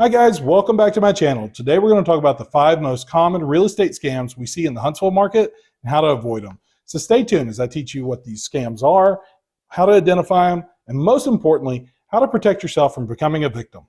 Hi guys, welcome back to my channel. Today we're going to talk about the 5 most common real estate scams we see in the Huntsville market and how to avoid them. So stay tuned as I teach you what these scams are, how to identify them, and most importantly, how to protect yourself from becoming a victim.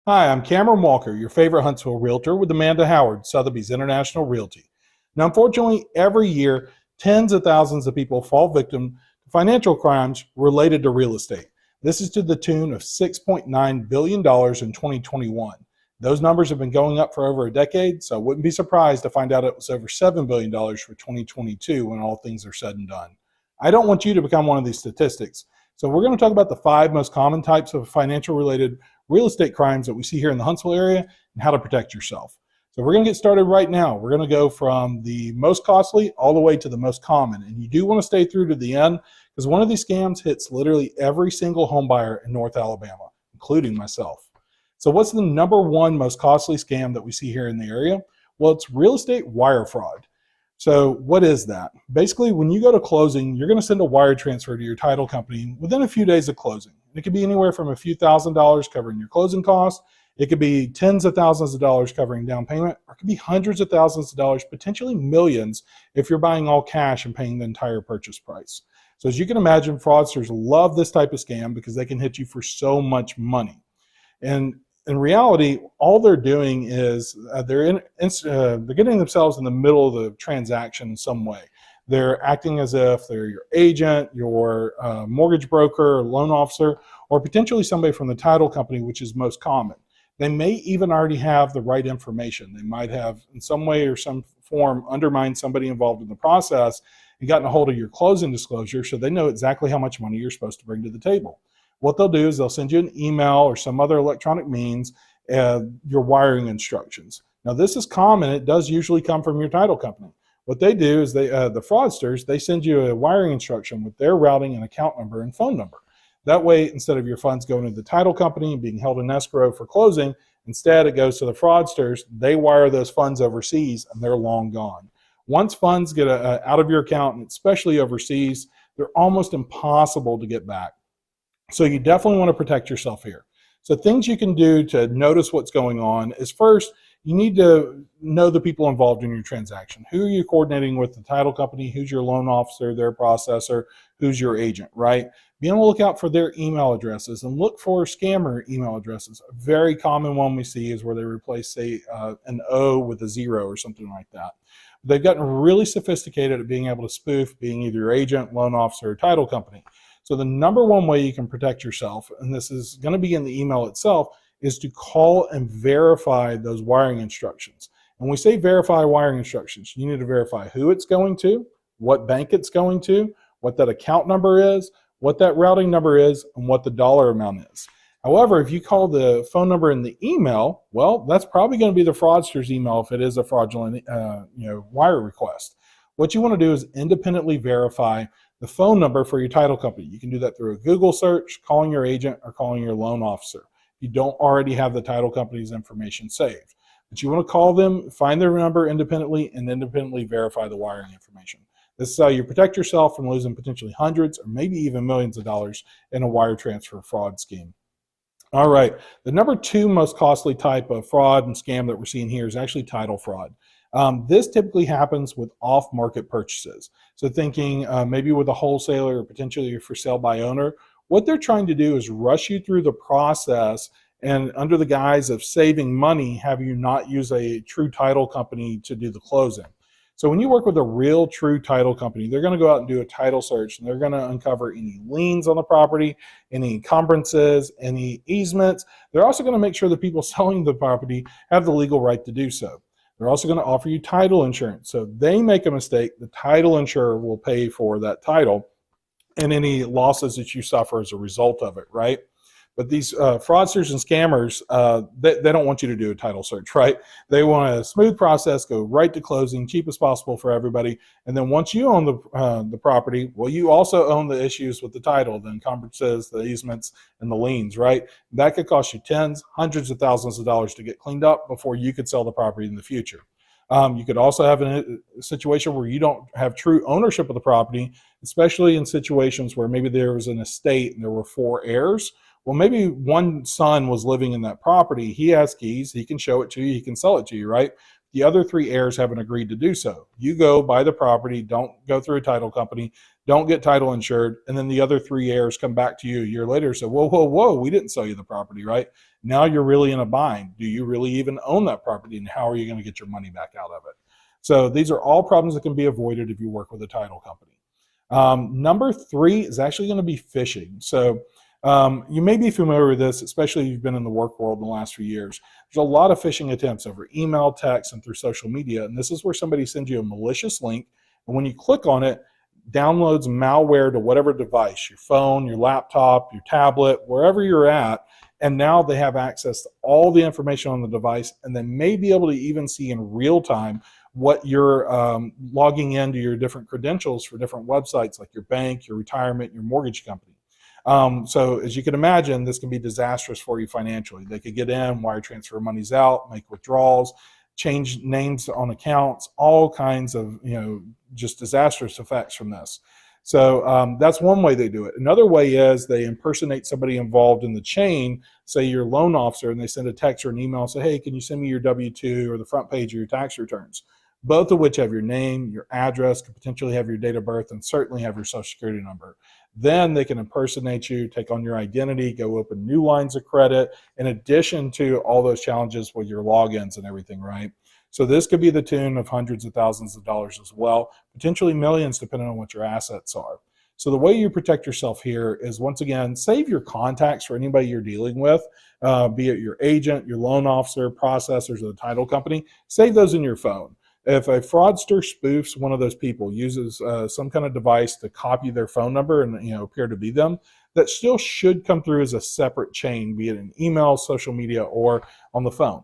Hi, I'm Cameron Walker, your favorite Huntsville realtor with Amanda Howard, Sotheby's International Realty. Now, unfortunately, every year, tens of thousands of people fall victim to financial crimes related to real estate. This is to the tune of $6.9 billion in 2021. Those numbers have been going up for over a decade, so I wouldn't be surprised to find out it was over $7 billion for 2022 when all things are said and done. I don't want you to become one of these statistics. So we're going to talk about the 5 most common types of financial related real estate crimes that we see here in the Huntsville area and how to protect yourself. So we're going to get started right now. We're going to go from the most costly all the way to the most common. And you do want to stay through to the end because one of these scams hits literally every single home buyer in North Alabama, including myself. So what's the number 1 most costly scam that we see here in the area? Well, it's real estate wire fraud. So what is that? Basically, when you go to closing, you're going to send a wire transfer to your title company within a few days of closing. It could be anywhere from a few $1,000s covering your closing costs. It could be tens of thousands of dollars covering down payment, or it could be hundreds of thousands of dollars, potentially millions if you're buying all cash and paying the entire purchase price. So as you can imagine, fraudsters love this type of scam because they can hit you for so much money. And in reality, all they're doing is they're getting themselves in the middle of the transaction in some way. They're acting as if they're your agent, your mortgage broker, or loan officer, or potentially somebody from the title company, which is most common. They may even already have the right information. They might have, in some way or some form, undermined somebody involved in the process and gotten a hold of your closing disclosure so they know exactly how much money you're supposed to bring to the table. What they'll do is they'll send you an email or some other electronic means, your wiring instructions. Now, this is common. It does usually come from your title company. What they do is the fraudsters, they send you a wiring instruction with their routing and account number and phone number. That way, instead of your funds going to the title company and being held in escrow for closing, instead it goes to the fraudsters. They wire those funds overseas and they're long gone. Once funds get out of your account, and especially overseas, they're almost impossible to get back. So you definitely want to protect yourself here. So things you can do to notice what's going on is, first, you need to know the people involved in your transaction. Who are you coordinating with? The title company? Who's your loan officer, their processor? Who's your agent, right? Be on the lookout for their email addresses and look for scammer email addresses. A very common one we see is where they replace, say, an O with a 0 or something like that. They've gotten really sophisticated at being able to spoof being either your agent, loan officer, or title company. So the number 1 way you can protect yourself, and this is going to be in the email itself, is to call and verify those wiring instructions. When we say verify wiring instructions, you need to verify who it's going to, what bank it's going to, what that account number is, what that routing number is, and what the dollar amount is. However, if you call the phone number in the email, well, that's probably going to be the fraudster's email if it is a fraudulent wire request. What you want to do is independently verify the phone number for your title company. You can do that through a Google search, calling your agent, or calling your loan officer if you don't already have the title company's information saved. But you want to call them, find their number independently, and independently verify the wiring information. This is how you protect yourself from losing potentially hundreds or maybe even millions of dollars in a wire transfer fraud scheme. All right, the number 2 most costly type of fraud and scam that we're seeing here is actually title fraud. This typically happens with off-market purchases. So thinking maybe with a wholesaler or potentially a for sale by owner, what they're trying to do is rush you through the process and under the guise of saving money, have you not use a true title company to do the closing. So when you work with a real true title company, they're going to go out and do a title search and they're going to uncover any liens on the property, any encumbrances, any easements. They're also going to make sure the people selling the property have the legal right to do so. They're also going to offer you title insurance. So they make a mistake, the title insurer will pay for that title and any losses that you suffer as a result of it, right? But these fraudsters and scammers, they don't want you to do a title search, right? They want a smooth process, go right to closing, cheap as possible for everybody. And then once you own the property, well, you also own the issues with the title, the encumbrances, the easements, and the liens, right? That could cost you tens, hundreds of thousands of dollars to get cleaned up before you could sell the property in the future. You could also have a situation where you don't have true ownership of the property, especially in situations where maybe there was an estate and there were 4 heirs. Well, maybe one son was living in that property. He has keys. He can show it to you. He can sell it to you, right? The other three heirs haven't agreed to do so. You go buy the property, don't go through a title company, don't get title insured, and then the other three heirs come back to you a year later and say, whoa, whoa, whoa, we didn't sell you the property, right? Now you're really in a bind. Do you really even own that property, and how are you going to get your money back out of it? So these are all problems that can be avoided if you work with a title company. Number three is actually going to be phishing. So you may be familiar with this, especially if you've been in the work world in the last few years. There's a lot of phishing attempts over email, text, and through social media. And this is where somebody sends you a malicious link. And when you click on it, downloads malware to whatever device, your phone, your laptop, your tablet, wherever you're at. And now they have access to all the information on the device, and they may be able to even see in real time what you're logging into your different credentials for different websites like your bank, your retirement, your mortgage company. So as you can imagine, this can be disastrous for you financially. They could get in, wire transfer monies out, make withdrawals, change names on accounts, all kinds of, just disastrous effects from this. So that's one way they do it. Another way is they impersonate somebody involved in the chain, say you're a loan officer, and they send a text or an email and say, hey, can you send me your W-2 or the front page of your tax returns? Both of which have your name, your address, could potentially have your date of birth, and certainly have your social security number. Then they can impersonate you, take on your identity, go open new lines of credit, in addition to all those challenges with your logins and everything, right? So this could be the tune of hundreds of thousands of dollars as well, potentially millions depending on what your assets are. So the way you protect yourself here is, once again, save your contacts for anybody you're dealing with, be it your agent, your loan officer, processors, or the title company. Save those in your phone. If a fraudster spoofs one of those people, uses some kind of device to copy their phone number and appear to be them, that still should come through as a separate chain, be it in email, social media, or on the phone.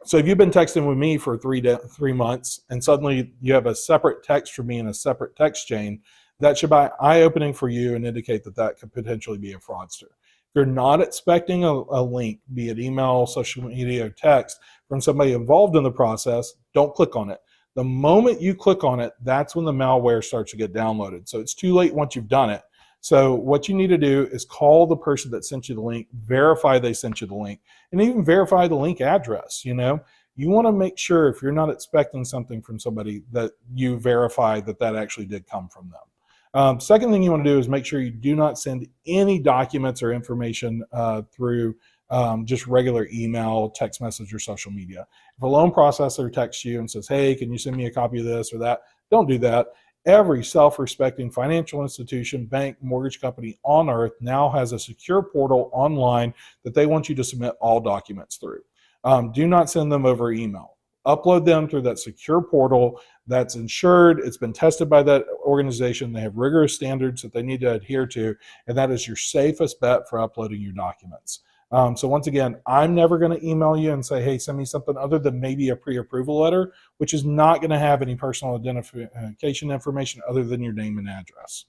So if you've been texting with me for 3 months and suddenly you have a separate text from me in a separate text chain, that should be eye-opening for you and indicate that that could potentially be a fraudster. If you're not expecting a link, be it email, social media, or text, from somebody involved in the process, don't click on it. The moment you click on it, that's when the malware starts to get downloaded. So it's too late once you've done it. So what you need to do is call the person that sent you the link, verify they sent you the link, and even verify the link address. You want to make sure, if you're not expecting something from somebody, that you verify that that actually did come from them. Second thing you want to do is make sure you do not send any documents or information through just regular email, text message, or social media. If a loan processor texts you and says, hey, can you send me a copy of this or that, don't do that. Every self-respecting financial institution, bank, mortgage company on earth now has a secure portal online that they want you to submit all documents through. Do not send them over email. Upload them through that secure portal that's insured. It's been tested by that organization. They have rigorous standards that they need to adhere to, and that is your safest bet for uploading your documents. So once again, I'm never going to email you and say, hey, send me something other than maybe a pre-approval letter, which is not going to have any personal identification information other than your name and address.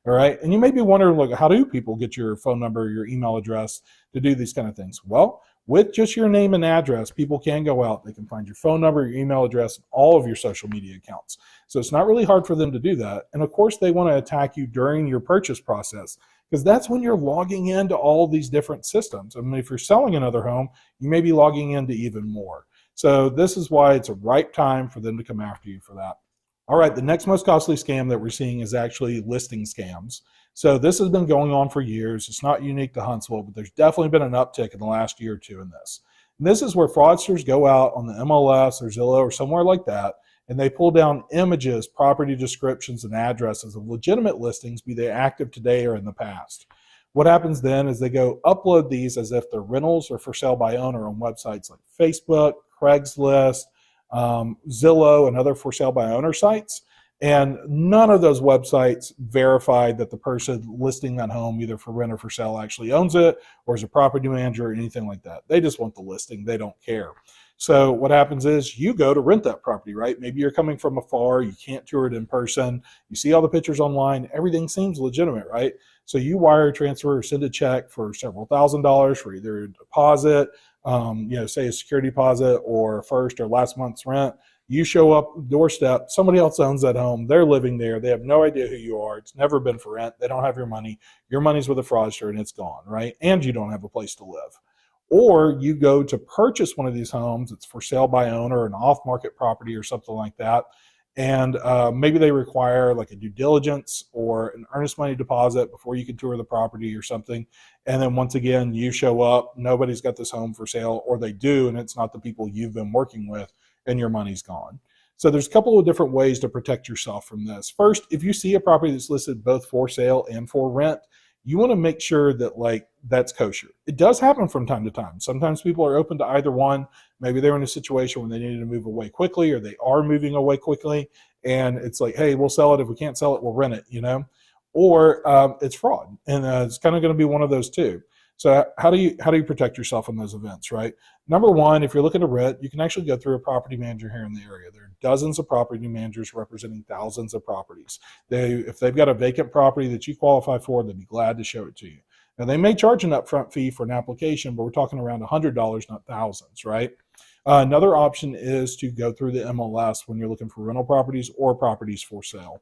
All right. And you may be wondering, look, how do people get your phone number, your email address to do these kind of things? Well, with just your name and address, people can go out. They can find your phone number, your email address, and all of your social media accounts. So it's not really hard for them to do that. And of course, they want to attack you during your purchase process, because that's when you're logging into all these different systems. I mean, if you're selling another home, you may be logging into even more. So this is why it's a right time for them to come after you for that. All right, the next most costly scam that we're seeing is actually listing scams. So this has been going on for years. It's not unique to Huntsville, but there's definitely been an uptick in the last year or two in this. And this is where fraudsters go out on the MLS or Zillow or somewhere like that, and they pull down images, property descriptions, and addresses of legitimate listings, be they active today or in the past. What happens then is they go upload these as if they're rentals or for sale by owner on websites like Facebook, Craigslist, Zillow, and other for sale by owner sites. And none of those websites verify that the person listing that home, either for rent or for sale, actually owns it or is a property manager or anything like that. They just want the listing. They don't care. So what happens is you go to rent that property, right? Maybe you're coming from afar. You can't tour it in person. You see all the pictures online. Everything seems legitimate, right? So you wire transfer or send a check for several $1,000s for either a deposit, say a security deposit or first or last month's rent. You show up doorstep, somebody else owns that home, they're living there, they have no idea who you are, it's never been for rent, they don't have your money's with a fraudster and it's gone, right? And you don't have a place to live. Or you go to purchase one of these homes, it's for sale by owner, an off-market property or something like that, and maybe they require like a due diligence or an earnest money deposit before you can tour the property or something. And then once again, you show up, nobody's got this home for sale, or they do, and it's not the people you've been working with, and your money's gone. So there's a couple of different ways to protect yourself from this. First, if you see a property that's listed both for sale and for rent, you want to make sure that that's kosher. It does happen from time to time. Sometimes people are open to either one. Maybe they're in a situation where they needed to move away quickly, or they are moving away quickly, and it's like, hey, we'll sell it. If we can't sell it, we'll rent it, or it's fraud, and it's kind of going to be one of those two. So how do you protect yourself in those events, right? Number one, if you're looking to rent, you can actually go through a property manager here in the area. There are dozens of property managers representing thousands of properties. If they've got a vacant property that you qualify for, they'd be glad to show it to you. Now, they may charge an upfront fee for an application, but we're talking around $100, not thousands, right? Another option is to go through the MLS when you're looking for rental properties or properties for sale.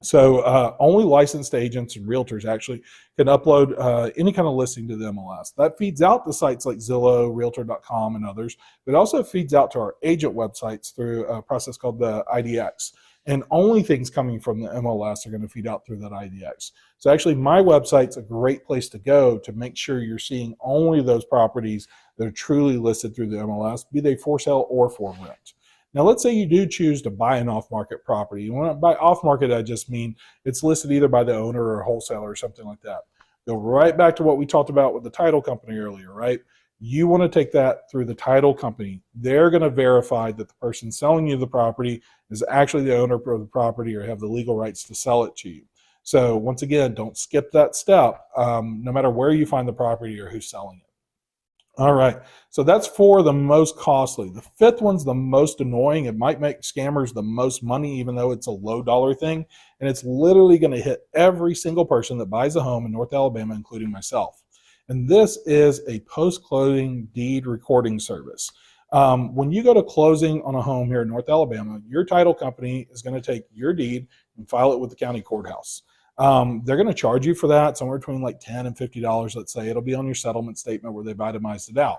So only licensed agents and realtors actually can upload any kind of listing to the MLS. That feeds out to sites like Zillow, Realtor.com, and others. But it also feeds out to our agent websites through a process called the IDX. And only things coming from the MLS are going to feed out through that IDX. So actually, my website's a great place to go to make sure you're seeing only those properties that are truly listed through the MLS, be they for sale or for rent. Now, let's say you do choose to buy an off-market property. By off-market, I just mean it's listed either by the owner or a wholesaler or something like that. Go right back to what we talked about with the title company earlier, right? You want to take that through the title company. They're going to verify that the person selling you the property is actually the owner of the property or have the legal rights to sell it to you. So once again, don't skip that step, no matter where you find the property or who's selling it. All right, so that's for the most costly. The fifth one's the most annoying. It might make scammers the most money, even though it's a low dollar thing. And it's literally going to hit every single person that buys a home in North Alabama, including myself. And this is a post-closing deed recording service. When you go to closing on a home here in North Alabama, your title company is going to take your deed and file it with the county courthouse. They're going to charge you for that somewhere between like $10 and $50, let's say. It'll be on your settlement statement where they've itemized it out.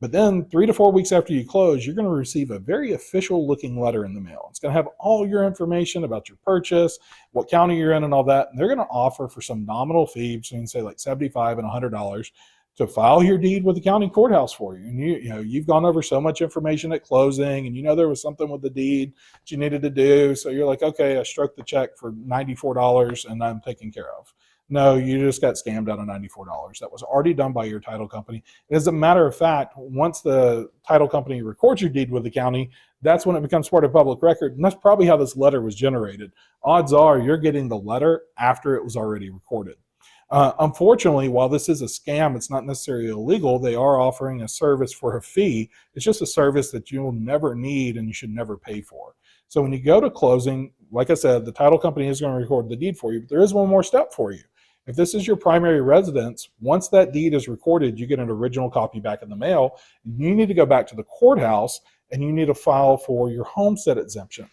But then 3 to 4 weeks after you close, you're going to receive a very official looking letter in the mail. It's going to have all your information about your purchase, what county you're in and all that. And they're going to offer for some nominal fee, so you can say like $75 and $100 to file your deed with the county courthouse for you. And you've gone over so much information at closing, and there was something with the deed that you needed to do. So you're like, okay, I struck the check for $94 and I'm taken care of. No, you just got scammed out of $94. That was already done by your title company. As a matter of fact, once the title company records your deed with the county, that's when it becomes part of public record. And that's probably how this letter was generated. Odds are you're getting the letter after it was already recorded. Unfortunately, while this is a scam, it's not necessarily illegal. They are offering a service for a fee. It's just a service that you'll never need and you should never pay for. So when you go to closing, like I said, the title company is going to record the deed for you, but there is one more step for you. If this is your primary residence, once that deed is recorded, you get an original copy back in the mail. You need to go back to the courthouse and you need to file for your homestead exemption.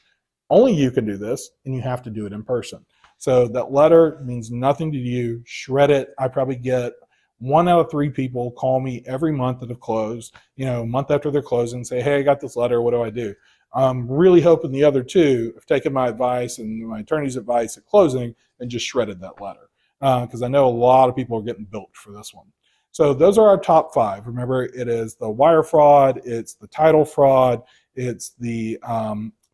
Only you can do this, and you have to do it in person. So that letter means nothing to you. Shred it. I probably get 1 out of 3 people call me every month that have closed, a month after they're closing, say, hey, I got this letter. What do I do? I'm really hoping the other 2 have taken my advice and my attorney's advice at closing and just shredded that letter. Because I know a lot of people are getting bilked for this one. So those are our top 5. Remember, it is the wire fraud, it's the title fraud, it's the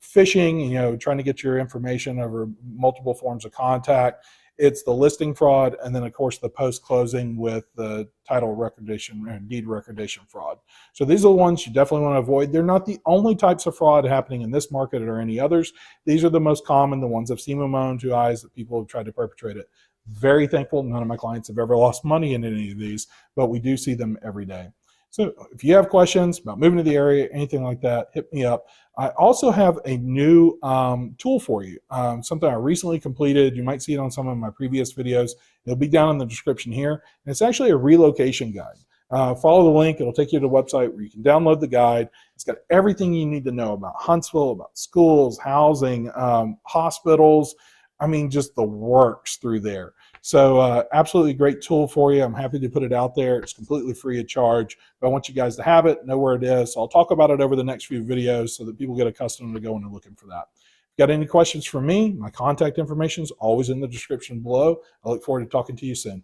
phishing, trying to get your information over multiple forms of contact. It's the listing fraud, and then of course the post-closing with the title recordation and deed recordation fraud. So these are the ones you definitely want to avoid. They're not the only types of fraud happening in this market or any others. These are the most common, the ones I've seen with my own 2 eyes that people have tried to perpetrate it. Very thankful none of my clients have ever lost money in any of these, but we do see them every day. So if you have questions about moving to the area, anything like that, hit me up. I also have a new tool for you, something I recently completed. You might see it on some of my previous videos. It'll be down in the description here. And it's actually a relocation guide. follow the link. It'll take you to the website where you can download the guide. It's got everything you need to know about Huntsville, about schools, housing, hospitals. I mean, just the works through there. So absolutely great tool for you. I'm happy to put it out there. It's completely free of charge, but I want you guys to have it, know where it is. So I'll talk about it over the next few videos so that people get accustomed to going and looking for that. If you got any questions for me, my contact information is always in the description below. I look forward to talking to you soon.